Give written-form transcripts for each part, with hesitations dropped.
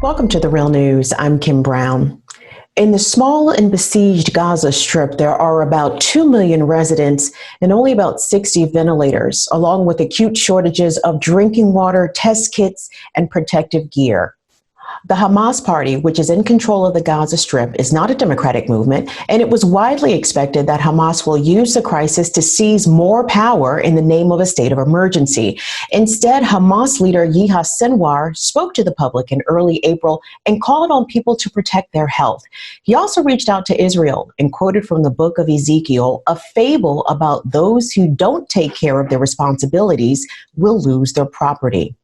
Welcome to The Real News. I'm Kim Brown. In the small and besieged Gaza Strip, there are about 2 million residents and only about 60 ventilators, along with acute shortages of drinking water, test kits, and protective gear. The Hamas party, which is in control of the Gaza Strip, is not a democratic movement, and it was widely expected that Hamas will use the crisis to seize more power in the name of a state of emergency. Instead, Hamas leader Yahya Sinwar spoke to the public in early April and called on people to protect their health. He also reached out to Israel and quoted from the book of Ezekiel, a fable about those who don't take care of their responsibilities will lose their property.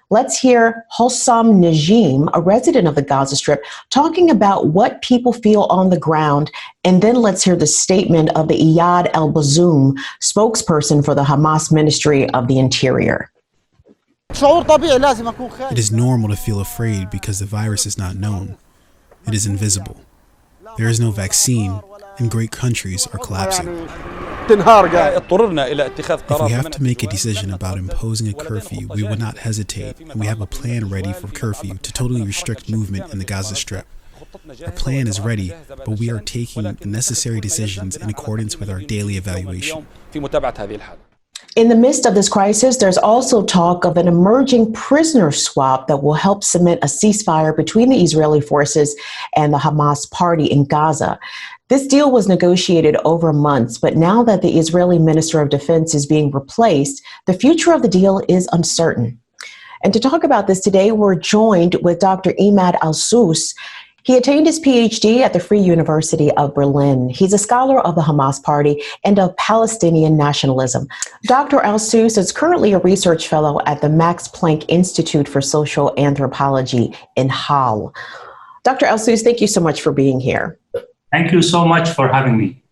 Let's hear Hossam Najim, a resident of the Gaza Strip, talking about what people feel on the ground, and then let's hear the statement of the Iyad al-Bazoum, spokesperson for the Hamas Ministry of the Interior. It is normal to feel afraid because the virus is not known. It is invisible. There is no vaccine, and great countries are collapsing. If we have to make a decision about imposing a curfew, we will not hesitate, and we have a plan ready for curfew to totally restrict movement in the Gaza Strip. Our plan is ready, but we are taking the necessary decisions in accordance with our daily evaluation. In the midst of this crisis, there's also talk of an emerging prisoner swap that will help cement a ceasefire between the Israeli forces and the Hamas party in Gaza. This deal was negotiated over months, but now that the Israeli Minister of Defense is being replaced, the future of the deal is uncertain. And to talk about this today, we're joined with Dr. Imad Al-Sous. He attained his PhD at the Free University of Berlin. He's a scholar of the Hamas party and of Palestinian nationalism. Dr. Al-Sous is currently a research fellow at the Max Planck Institute for Social Anthropology in Halle. Dr. Al-Sous, thank you so much for being here. Thank you so much for having me.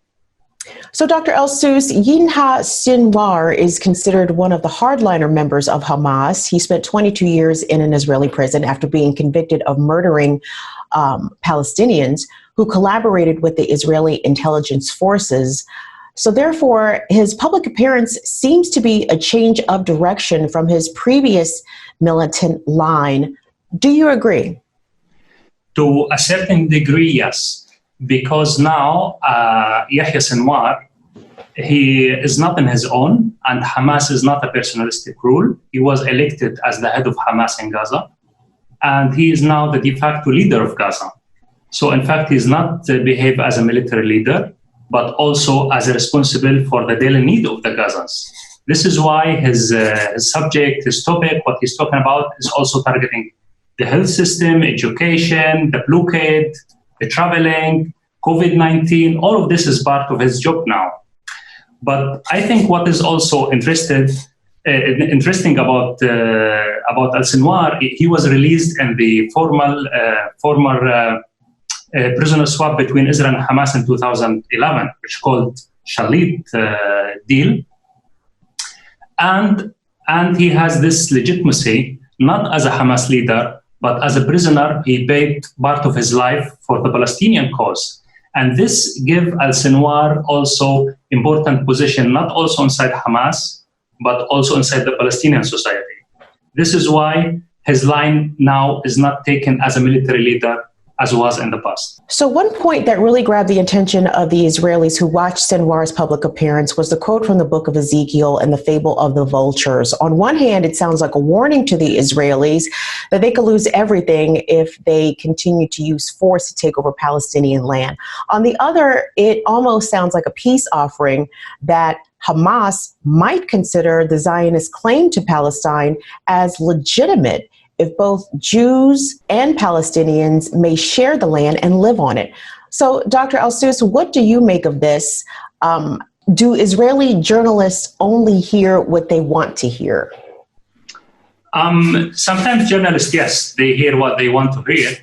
So, Dr. Al-Sous, Yahya Sinwar is considered one of the hardliner members of Hamas. He spent 22 years in an Israeli prison after being convicted of murdering Palestinians who collaborated with the Israeli intelligence forces. So therefore, his public appearance seems to be a change of direction from his previous militant line. Do you agree? To a certain degree, yes. Because now Yahya Sinwar, he is not on his own, and Hamas is not a personalistic rule. He was elected as the head of Hamas in Gaza, and he is now the de facto leader of Gaza. So in fact, he's not behave as a military leader, but also as a responsible for the daily need of the Gazans. This is why his subject, his topic, what he's talking about is also targeting the health system, education, the blockade, the traveling, COVID-19, all of this is part of his job now. But I think what is also interesting about Al-Sinwar, he was released in the former prisoner swap between Israel and Hamas in 2011, which is called Shalit deal. And he has this legitimacy, not as a Hamas leader, but as a prisoner, he paid part of his life for the Palestinian cause. And this gives Al-Sinwar also important position, not also inside Hamas, but also inside the Palestinian society. This is why his line now is not taken as a military leader as was in the past. So one point that really grabbed the attention of the Israelis who watched Sinwar's public appearance was the quote from the book of Ezekiel and the fable of the vultures. On one hand, it sounds like a warning to the Israelis that they could lose everything if they continue to use force to take over Palestinian land. On the other, it almost sounds like a peace offering that Hamas might consider the Zionist claim to Palestine as legitimate if both Jews and Palestinians may share the land and live on it. So, Dr. Al-Sous, what do you make of this? Do Israeli journalists only hear what they want to hear? Sometimes journalists, yes, they hear what they want to hear.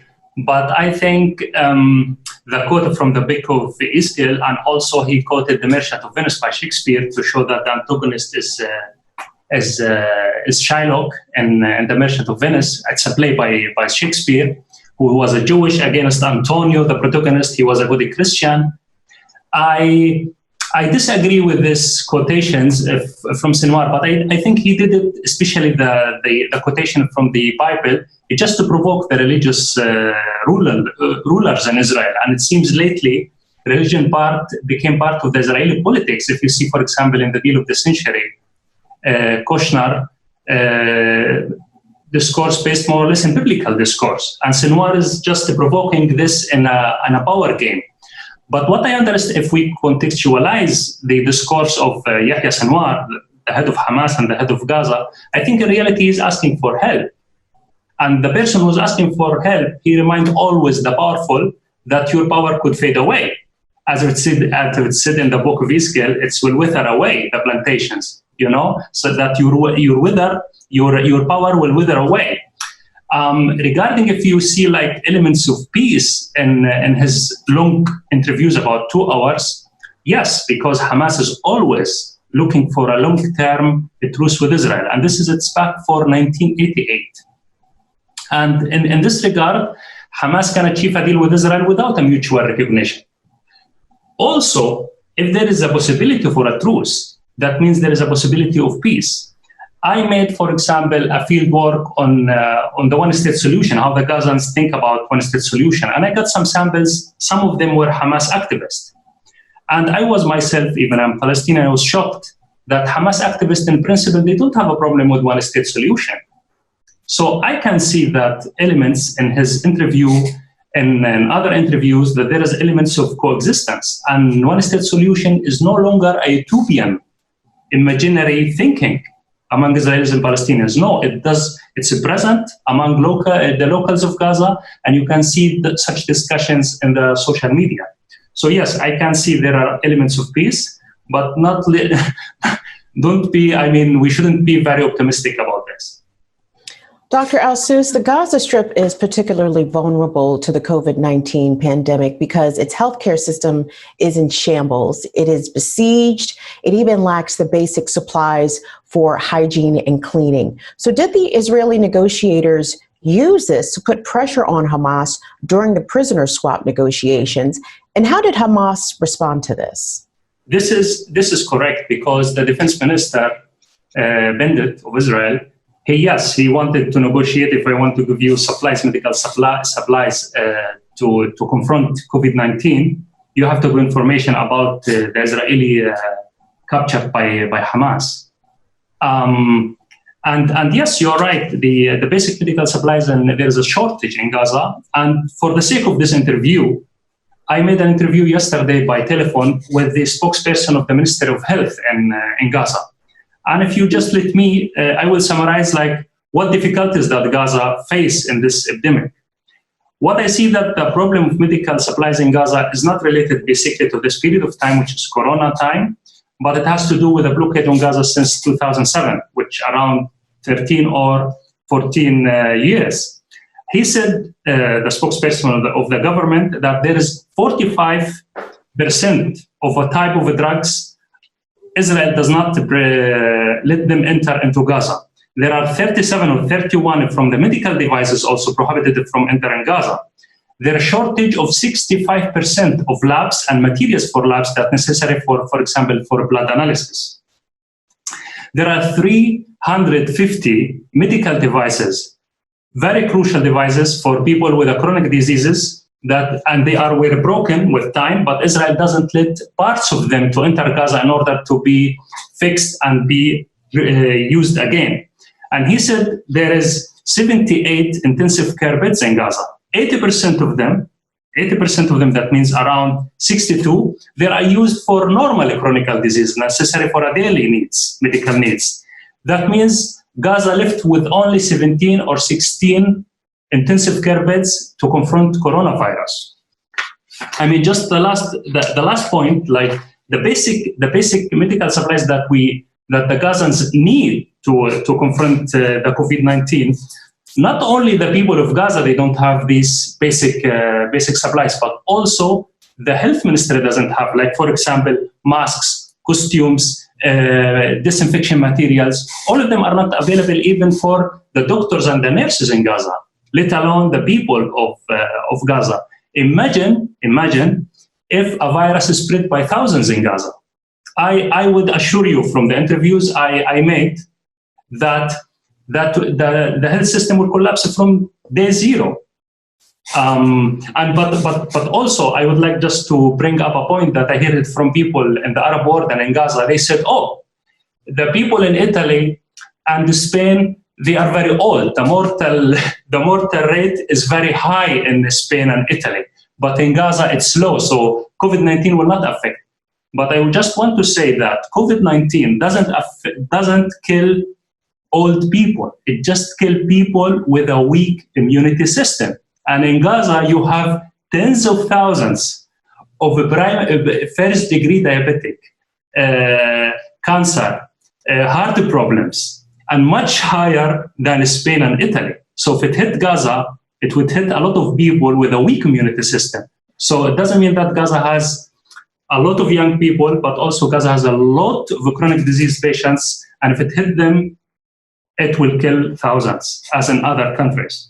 But I think the quote from the book of Ezekiel, and also he quoted The Merchant of Venice by Shakespeare to show that the antagonist is Shylock in The Merchant of Venice. It's a play by Shakespeare, who was a Jewish against Antonio, the protagonist. He was a good Christian. I I disagree with these quotations from Sinwar, but I think he did it, especially the quotation from the Bible, just to provoke the religious rulers in Israel. And it seems lately, religion became part of the Israeli politics. If you see, for example, in the deal of the century, Kushner discourse based more or less in biblical discourse. And Sinwar is just provoking this in a power game. But what I understand, if we contextualize the discourse of Yahya Sinwar, the head of Hamas and the head of Gaza, I think in reality he's asking for help. And the person who's asking for help, he reminds always the powerful that your power could fade away. As it's said in the book of Ezekiel, it will wither away, the plantations, so that your power will wither away. Regarding if you see like elements of peace in his long interviews about 2 hours, yes, because Hamas is always looking for a long-term truce with Israel. And this is its back for 1988. And in this regard, Hamas can achieve a deal with Israel without a mutual recognition. Also, if there is a possibility for a truce, that means there is a possibility of peace. I made, for example, a field work on the one-state solution, how the Gazans think about one-state solution. And I got some samples. Some of them were Hamas activists. And I was myself, even I'm Palestinian, I was shocked that Hamas activists, in principle, they don't have a problem with one-state solution. So I can see that elements in his interview and other interviews, that there is elements of coexistence. And one-state solution is no longer a utopian, imaginary thinking among Israelis and Palestinians. No, it's present among the locals of Gaza, and you can see such discussions in the social media. So yes, I can see there are elements of peace, but we shouldn't be very optimistic about this. Dr. Al-Sus, the Gaza Strip is particularly vulnerable to the COVID-19 pandemic because its healthcare system is in shambles. It is besieged. It even lacks the basic supplies for hygiene and cleaning. So did the Israeli negotiators use this to put pressure on Hamas during the prisoner swap negotiations? And how did Hamas respond to this? This is correct, because the defense minister, Bennett of Israel, he wanted to negotiate. If I want to give you medical supplies to confront COVID-19, you have to give information about the Israeli captured by Hamas. And yes, you're right. The basic medical supplies, and there is a shortage in Gaza. And for the sake of this interview, I made an interview yesterday by telephone with the spokesperson of the Ministry of Health in Gaza. And if you just let me, I will summarize what difficulties that Gaza face in this epidemic. What I see that the problem of medical supplies in Gaza is not related basically to this period of time, which is Corona time, but it has to do with a blockade on Gaza since 2007, which around 13 or 14 years. He said, the spokesperson of the government, that there is 45% of a type of drugs Israel does not let them enter into Gaza. There are 37 or 31 from the medical devices also prohibited from entering Gaza. There is a shortage of 65% of labs and materials for labs that are necessary for example, for blood analysis. There are 350 medical devices, very crucial devices for people with chronic diseases, and they were broken with time, but Israel doesn't let parts of them to enter Gaza in order to be fixed and be used again. And he said there is 78 intensive care beds in Gaza. 80% of them, that means around 62, they are used for normal chronic disease, necessary for a daily needs, medical needs. That means Gaza left with only 17 or 16 intensive care beds to confront coronavirus. I mean, just the last point, the basic medical supplies that the Gazans need to confront the COVID-19. Not only the people of Gaza, they don't have these basic supplies, but also the health ministry doesn't have, for example, masks, costumes, disinfection materials. All of them are not available even for the doctors and the nurses in Gaza, let alone the people of Gaza. Imagine if a virus is spread by thousands in Gaza. I would assure you from the interviews I made that the health system will collapse from day zero. But also, I would like just to bring up a point that I hear it from people in the Arab world and in Gaza. They said, "Oh, the people in Italy and Spain, they are very old. The mortal rate is very high in Spain and Italy, but in Gaza it's low. So COVID-19 will not affect." But I just want to say that COVID-19 doesn't kill old people. It just kills people with a weak immunity system. And in Gaza, you have tens of thousands of first-degree diabetic, cancer, heart problems, and much higher than Spain and Italy. So if it hit Gaza, it would hit a lot of people with a weak immunity system. So it doesn't mean that Gaza has a lot of young people, but also Gaza has a lot of chronic disease patients. And if it hit them, it will kill thousands, as in other countries.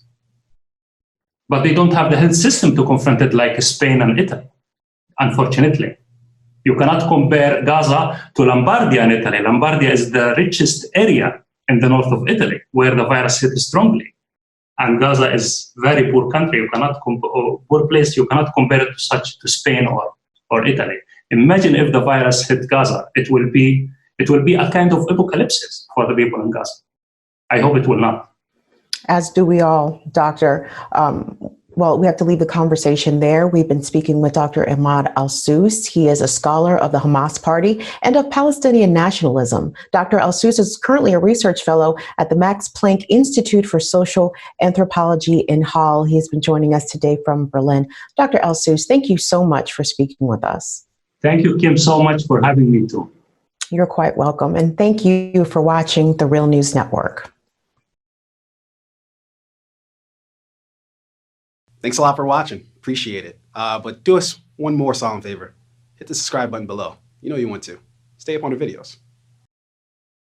But they don't have the health system to confront it like Spain and Italy, unfortunately. You cannot compare Gaza to Lombardia in Italy. Lombardia is the richest area in the north of Italy, where the virus hit strongly. And Gaza is a very poor country. You cannot poor place. You cannot compare it to Spain or Italy. Imagine if the virus hit Gaza. It will be a kind of apocalypse for the people in Gaza. I hope it will not. As do we all, Doctor. Well, we have to leave the conversation there. We've been speaking with Dr. Imad Al-Sous. He is a scholar of the Hamas Party and of Palestinian nationalism. Dr. Al-Sous is currently a research fellow at the Max Planck Institute for Social Anthropology in Halle. He has been joining us today from Berlin. Dr. Al-Sous, thank you so much for speaking with us. Thank you, Kim, so much for having me too. You're quite welcome. And thank you for watching the Real News Network. Thanks a lot for watching. Appreciate it. But do us one more solemn favor. Hit the subscribe button below. You know you want to. Stay up on the videos.